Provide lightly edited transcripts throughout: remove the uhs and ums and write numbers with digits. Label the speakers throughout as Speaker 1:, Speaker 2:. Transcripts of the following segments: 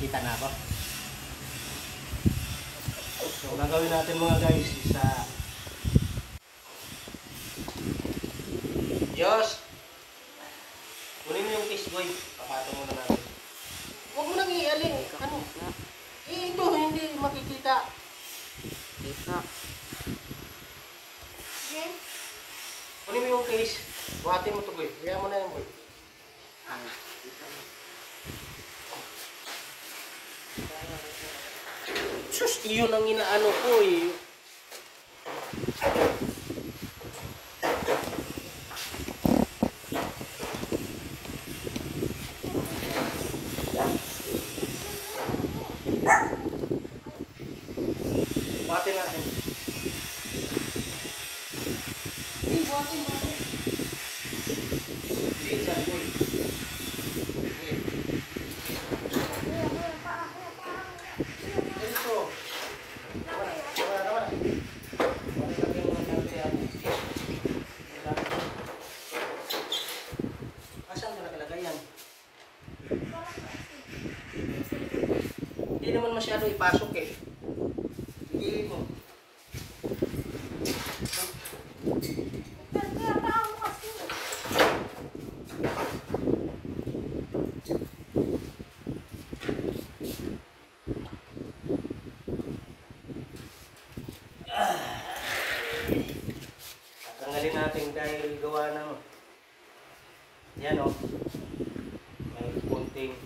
Speaker 1: Kita na ako. So, gagawin natin mga guys, isa. Diyos! Kunin mo yung case boy. Papatong muna natin. Huwag mo nang ialin. Ano? Ito, hindi makikita.
Speaker 2: Kita.
Speaker 1: Okay. Kunin mo yung case. Buhatin mo ito boy. Kaya mo na yung boy. Sus, iyon ang inaano ko eh. Buhatin natin. Buhatin. Hindi, dyan boy. Hindi naman masyado ipasok eh. Hindi mo. Tanggalin natin dahil gawa ng yan o. May kunting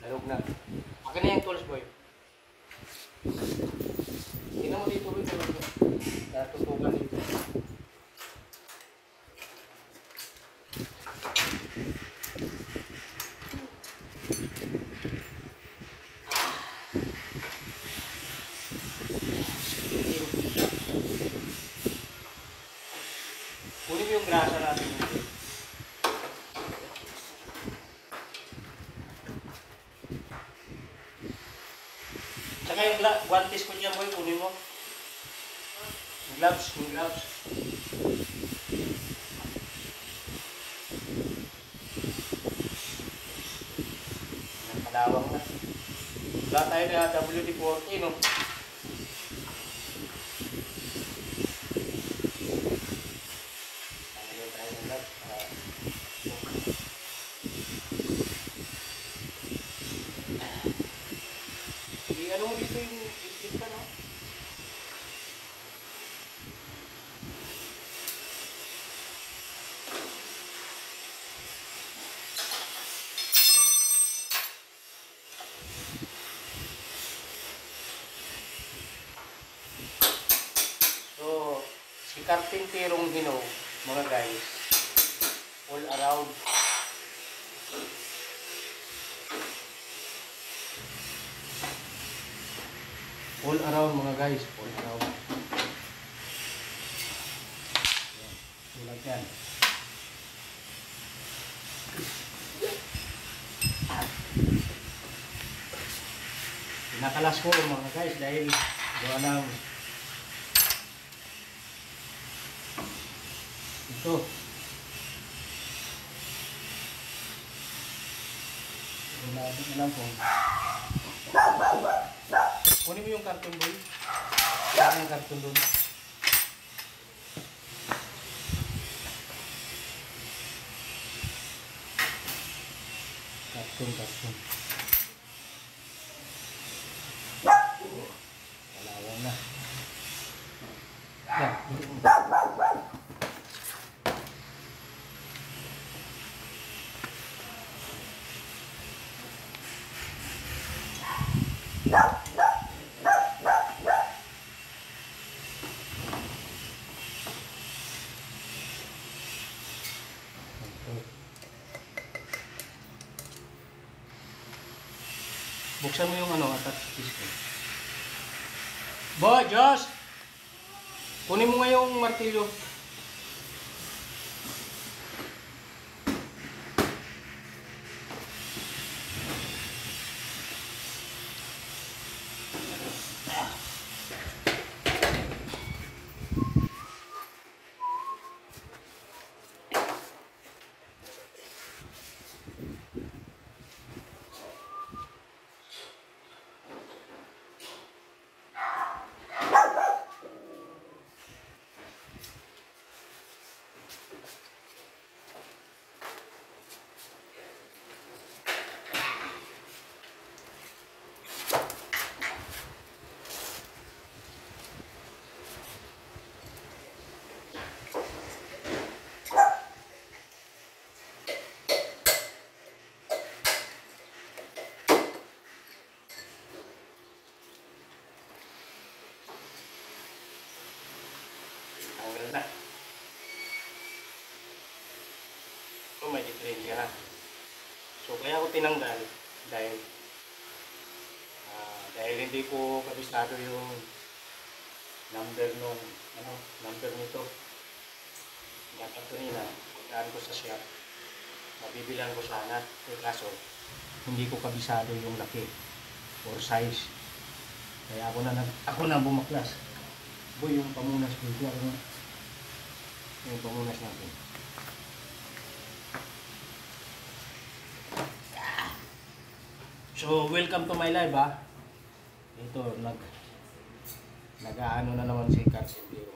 Speaker 1: halog na. Akin na yung tools boy. Hindi mo dito rin naman ito. Tutukan dito. Kunin mo yung grasa natin. Saka yung guantes ko niya boy, kunin mo. Yung gloves. Kalawang na. Wala tayo na WD-40 no. Ano mo dito yung itlip ka, no? So, si Karpinterong Hinog, mga guys, all around. All around mga guys, all around. Tulad yan. Pinakalas ko mga guys dahil gawa ng ito. Wala lang po. Kunin mo yung karton boy. Kunin yung karton doon. Karton. Kalawang na. Yan. Buksan mo yung attach piece ko. Boy, Josh! Kunin mo nga yung martilyo.
Speaker 3: tinanggal dahil dahil hindi ko kabisado yung number nito. Dapat kanina, pagkaan ko sa shop, mabibilang ko sana. Kaso, hindi ko kabisado yung laki or size. Kaya ako na bumaklas. Boy, yung pamunas ko. Yung pamunas natin. So, welcome to my live ha. Ito, nag-aano na naman si Carpentero.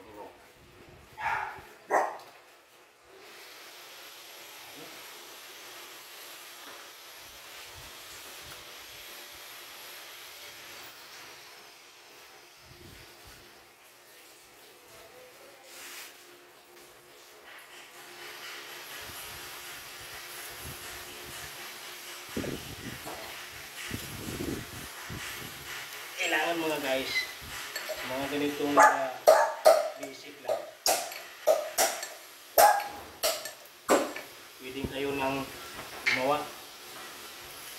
Speaker 3: Kailangan mga guys, mga ganitong basic lang. Pwedeng kayo nang gumawa.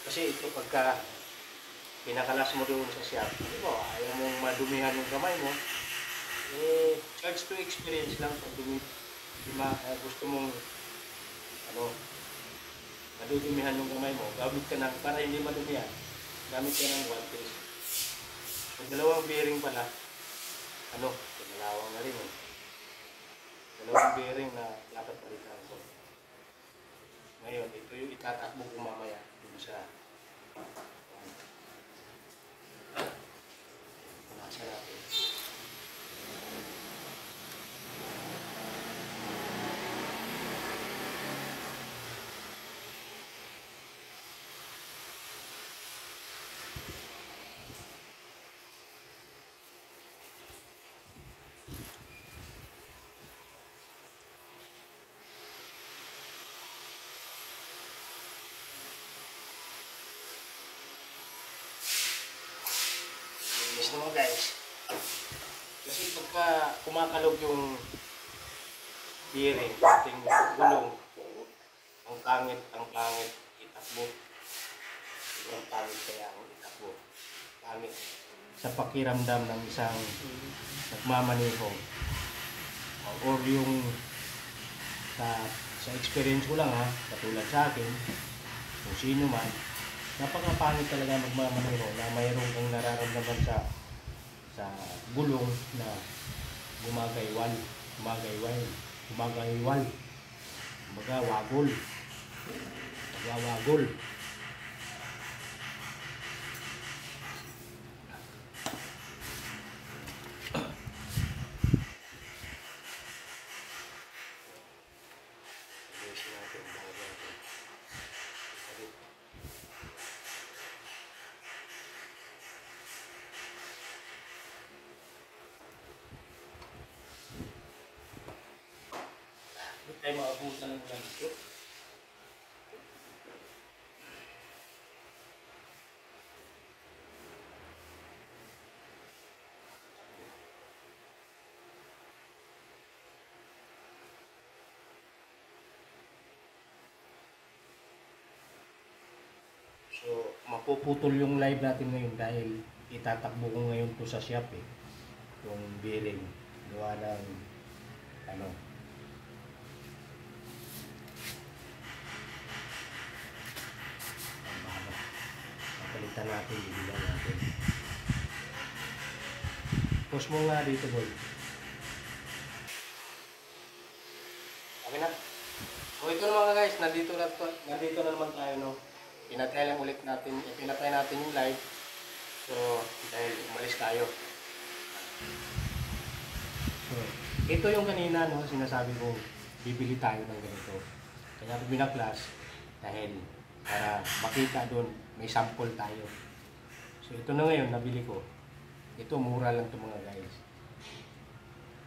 Speaker 3: Kasi ito pagka pinakalas mo doon sa shop, di ba, ayaw mong madumihan yung kamay mo, charge to experience lang pag gusto mong madudumihan yung kamay mo, gamit ka ng, para hindi madumihan, gamit ka ng one piece. Pag dalawang bearing pala, dalawang na rin dalawang bearing na dapat palitan ko. Ngayon, ito yung itatakbo ko mamaya dun sa punasan natin. Yes naman guys. Kasi pagka kumakalog yung bearing, ating gulong, ang pangit itakbo. Ang pangit kaya ang itakbo. Pangit sa pakiramdam ng isang nagmamaneho. Or yung sa experience ko lang ha, katulad sa akin, kung sino man, napakapangit talaga magmamaneho na mayroon kang nararamdaman sa gulong na gumagaywal, kumbaga wagol, nagwawagol. Tayo maabutan ng ulan dito. So, mapuputol yung live natin ngayon dahil itatakbo ko ngayon to sa shop yung bearing. Gawa ng palitan natin, ibilan natin. Push mo nga dito, boy. Okay na. So ito na mga guys, nandito na naman tayo, no. Pinatry natin yung live. So, dahil umalis tayo. So, ito yung kanina, no, sinasabi ko, bibili tayo ng ganito. Kaya binaklas dahil para makita doon, may sample tayo. So ito na ngayon, nabili ko. Ito, mura lang ito mga guys.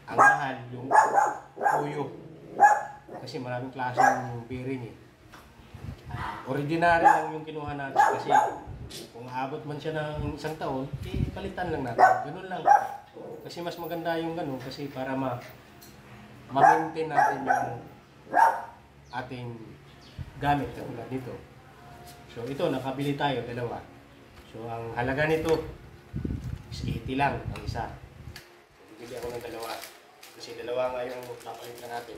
Speaker 3: Ang mahal, yung Puyo. Kasi maraming klase ng bearing ordinary lang yung kinuha natin. Kasi kung aabot man siya ng isang taon, palitan lang natin. Ganun lang. Kasi mas maganda yung ganun. Kasi para ma-maintain natin yung ating gamit katulad nito. So, So ito, nakabili tayo, dalawa. So ang halaga nito is 80 lang ang isa. Bibili ako ng dalawa. Kasi dalawa nga yung papalit na natin.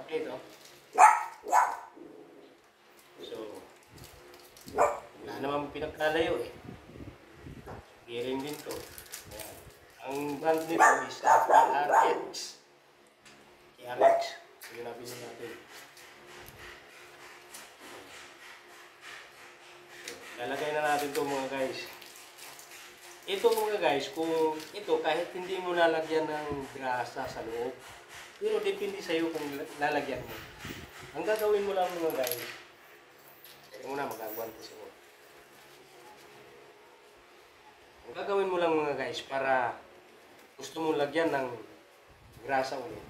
Speaker 3: Okay ito. So, wala naman pinagkalayo eh. Hearing din to. Ayan. Ang brand nito is KRX. KRX. So yun nabili natin. Lalagay na natin ito mga guys. Ito mga guys, kung ito kahit hindi mo lalagyan ng grasa sa loob, pero depende sa iyo kung lalagyan mo. Ang gagawin mo lang mga guys, muna magagawante siya. Ang gagawin mo lang mga guys para gusto mo lagyan ng grasa ulit.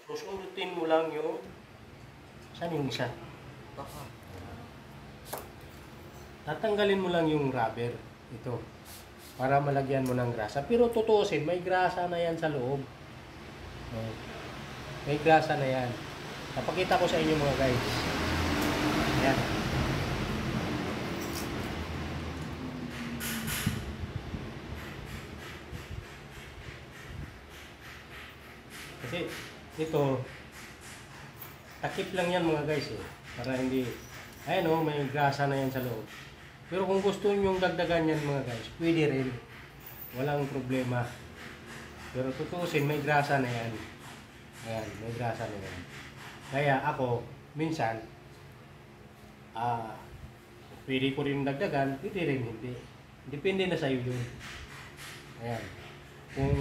Speaker 3: Susundutin mo lang yung saan yung isa? Tatanggalin mo lang yung rubber ito para malagyan mo ng grasa. Pero tutuusin, may grasa na yan sa loob. May grasa na yan. Napakita ko sa inyo mga guys. Ayan. Kasi ito takip lang yan mga guys eh. Para hindi, ayan o, may grasa na yan sa loob. Pero kung gusto nyo dagdagan yan mga guys, pwede rin. Walang problema. Pero tutuusin, may grasa na yan. Ayan, may grasa na yan. Kaya ako, minsan, pwede ko rin dagdagan, pwede rin hindi. Depende na sa'yo yun. Ayan. Kung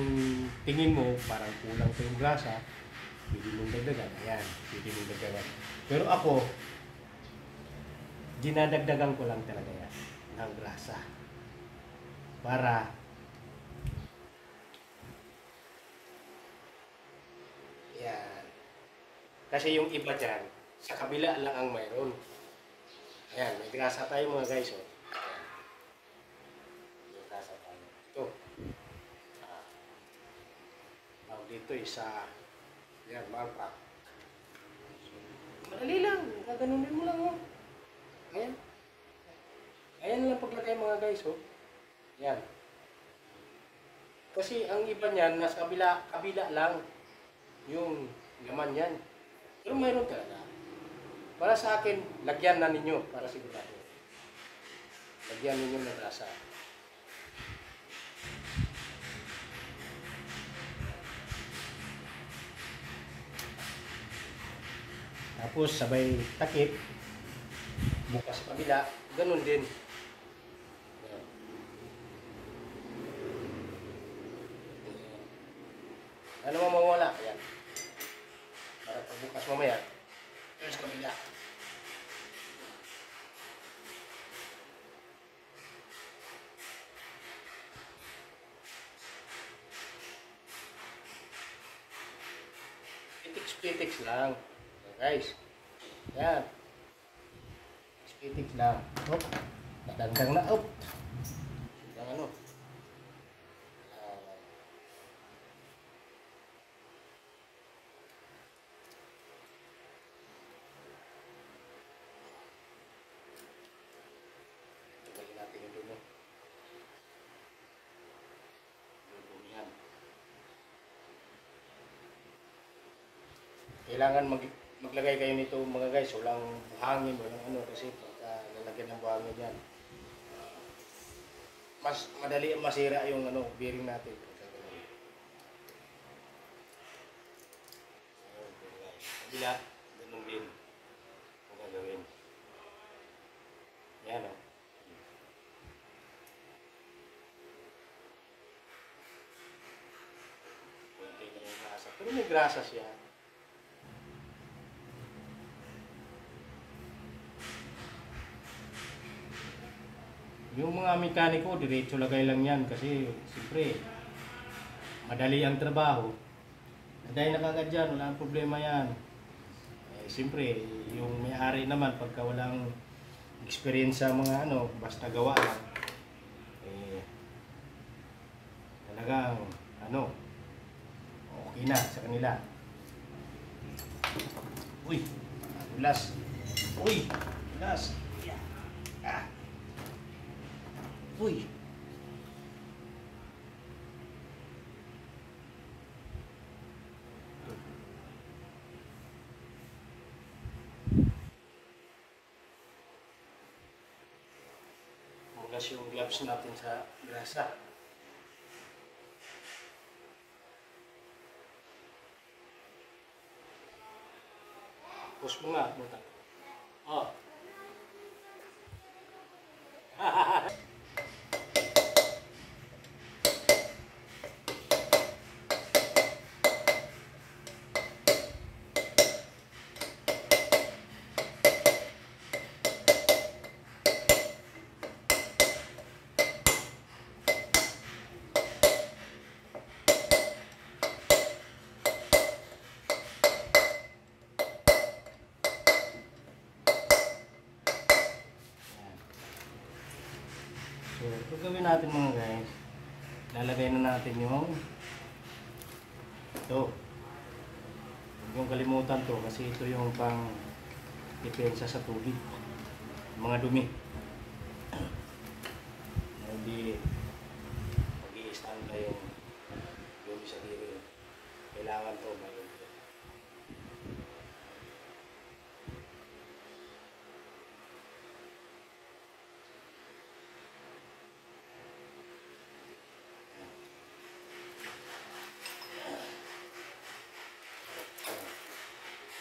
Speaker 3: tingin mo, parang kulang pa yung grasa, pwede mong dagdagan. Ayan, pwede mong dagdagan. Pero ako, dinadagdagan ko lang talaga yan ng grasa para yan. Kasi yung iba dyan sa kabila lang ang mayroon. Ayan, may grasa tayo mga guys. Oh. May grasa tayo. Ito. Dito isa. Yan, malpak. So, madali lang. Gaganunin mo lang. Oh. Ayan. Ayan lang paglagay mga guys, oh. Ayan. Kasi ang iba niyan, nasa kabila lang yung laman yan. Pero mayroon talaga. Para sa akin, lagyan na ninyo para sigurado. Lagyan ninyo ng grasa. Tapos sabay takip. Bukas kabila, ganun din. Ayan. Ano mo mawala? Ayan. Para pag bukas mamaya, sa kabila. Pitix lang. Ayan, guys. Ayan. Pitix lang. Hop. Nadanggang na. Hop. Ang ano. Tignan natin yung dulo. Yan. Kailangan maglagay kayo nito mga guys. Walang buhangin, walang ano kasi lalagyan ng buhangin dyan. Mas madali masira yung ano, bearing natin. Kabila, ganun din. Ang gagawin. Yan o. Kunti na yung grasa. Pero may grasa siya. Yung mga mekaniko, diretso lagay lang yan kasi siyempre madali ang trabaho. Dahil nakagad dyan, walang problema yan. Siyempre, yung may-ari naman pagka walang experience sa mga ano, basta gawa lang. Talagang ano, okay na sa kanila. Uy, ulas. Uy! Gas! Yeah. Ah. Uy! Mulas yung gloves natin sa grasa. Push mo nga, buta. Oh. So, ito gawin natin mga guys. Lalagay na natin yung ito. Huwag yung kalimutan to kasi ito yung pang depensa sa tubig. Mga dumi. Hindi mag-i-stand na yung dumi sa diri. Kailangan to bago.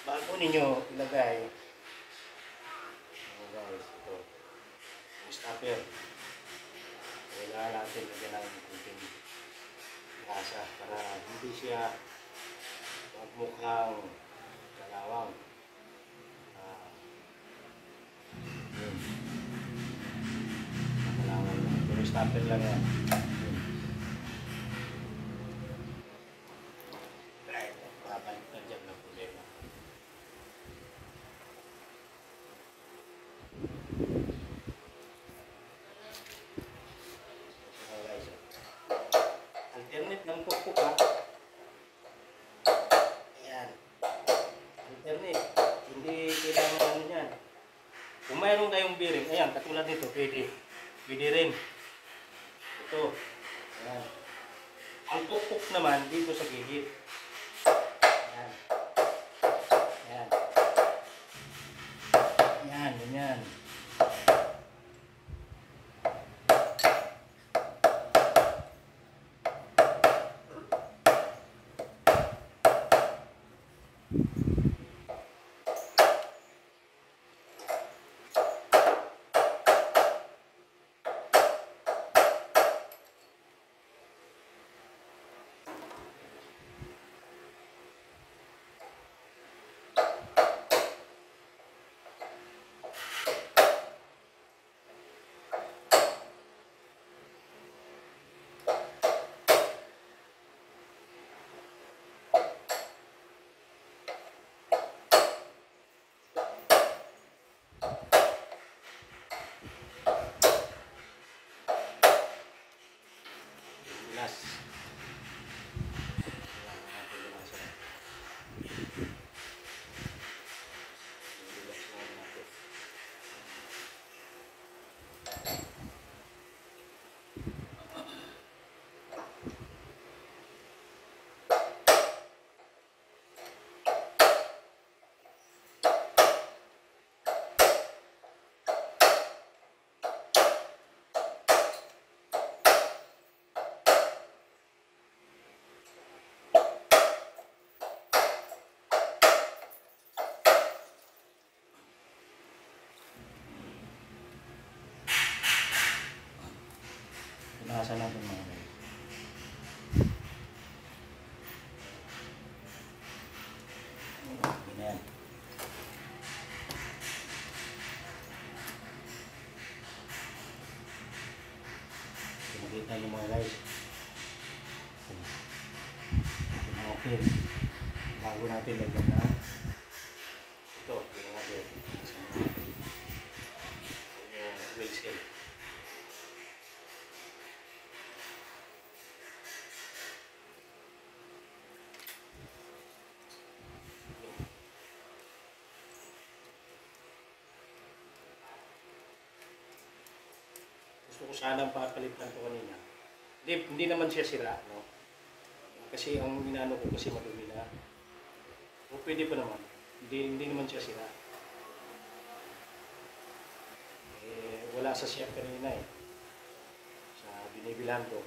Speaker 3: Bago ninyo ilagay, guys, ito, yung stopper. Kailangan natin lagyan ng kunting grasa para hindi siya magmukhang kalawang. Yun. Kalawang lang. Pero stopper lang yan. Right. Babalik na dyan ng problema. Alternate ng pukpuk ha. Ayan. Alternate. Hindi kailangan ano yan. Kung mayroon kayong bearing, ayan, katulad nito, pwede. Pwede rin. Ito. Ayan. Ang pukpuk naman dito sa gilid. Ayan. Ayan. Ayan, ganyan. Last. Nasa natin mga guys. Ganyan. Nakita niyo mga guys. Okay. Bago natin lagyan na ito, yung natin. Yung wheel seal. Gusto ko sanang papalitan ko kanina. Hindi naman siya sira, no? Kasi ang inano ko kasi madumi na. O pwede pa naman. Hindi naman siya sira. Wala sa chef kanina eh. Sa binibilan ko.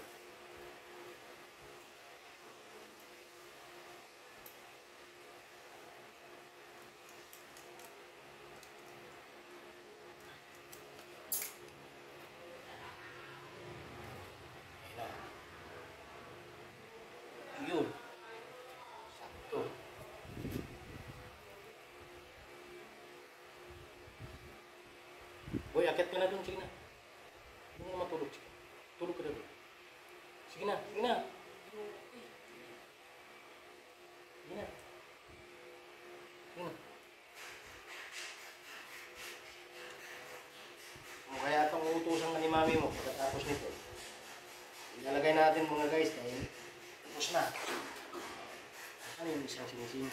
Speaker 3: Yun. Sakto. Boy, akit ka na dun. Sige na. Hindi mo naman tulog. Sige. Tulog ka na dun. Sige na. Sige na. Sige na. Sige na. O kaya itong uutusan ka ni mami mo pagkatapos nito. Ilalagay natin mga guys dahil tapos na. Ano yung isang sinising?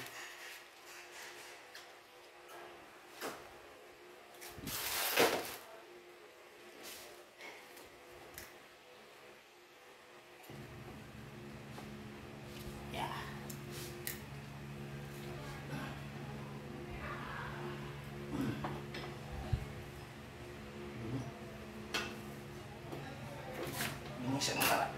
Speaker 3: Yeah. Linisan mo na.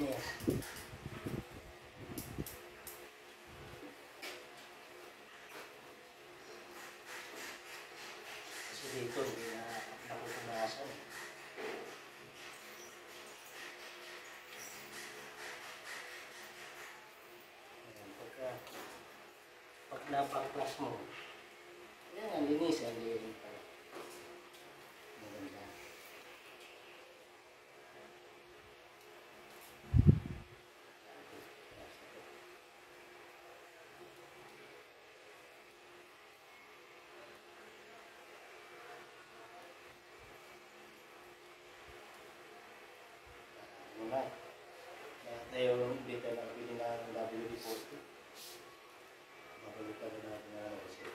Speaker 3: Yes. Kasi dito hindi na napupunasan. Ayan, pag napaklas mo, yan ang linis, ang linis pala. Maganda. Wala. Lahat na yung data na bili ng WD-40. Mabalikan na natin na kasi.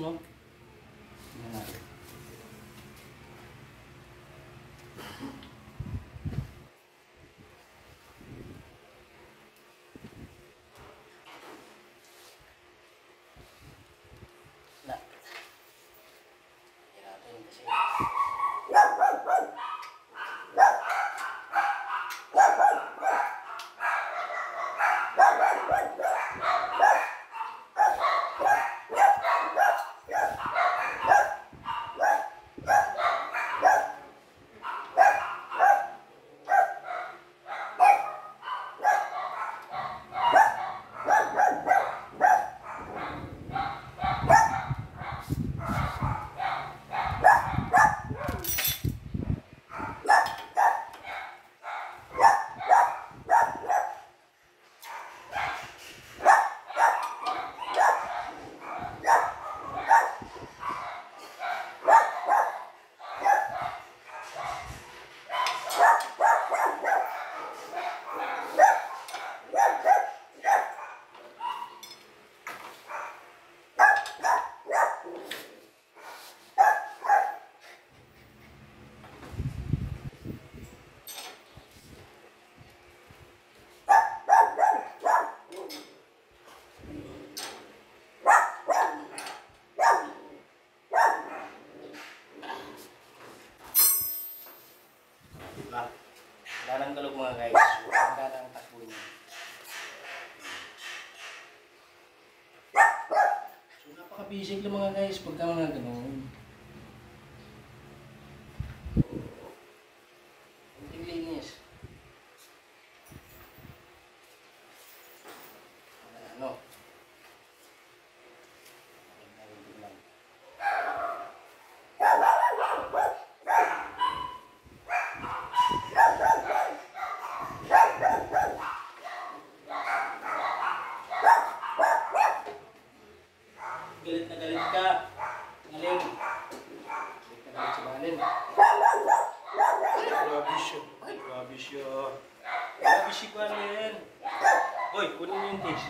Speaker 3: no? Tingnan natin. Na. Yan natin kasi. Diba? Wala nang galog mga guys. Wala nang takbo niya. So napaka-basic lang mga guys pagka mga ganun. Kunting linis. Ano? Tingnan. Galit na galit ka. Galing. Galit na galit si Balin. Grabe siya. Grabe siya. Grabe si Balin. Hoy, kunin mo yung tish.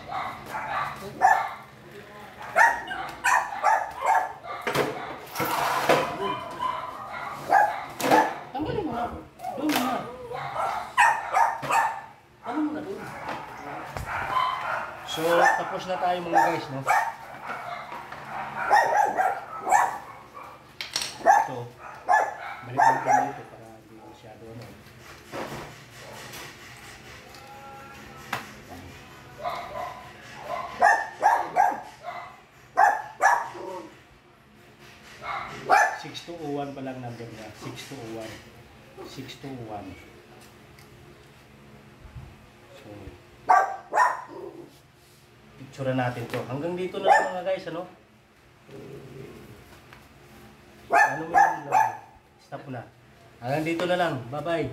Speaker 3: Tanggalin mo na. Doon na. Ano mo na doon? So, tapos na tayo mga guys, no? Ito, balikan ko dito para hindi masyado ano. Six to 1 pa lang number niya. 6 to 1. 6 to 1. So, picture natin to. Hanggang dito na lang mga guys, ano? Ano mo yun? Stop na. Hanggang dito na lang. Bye-bye.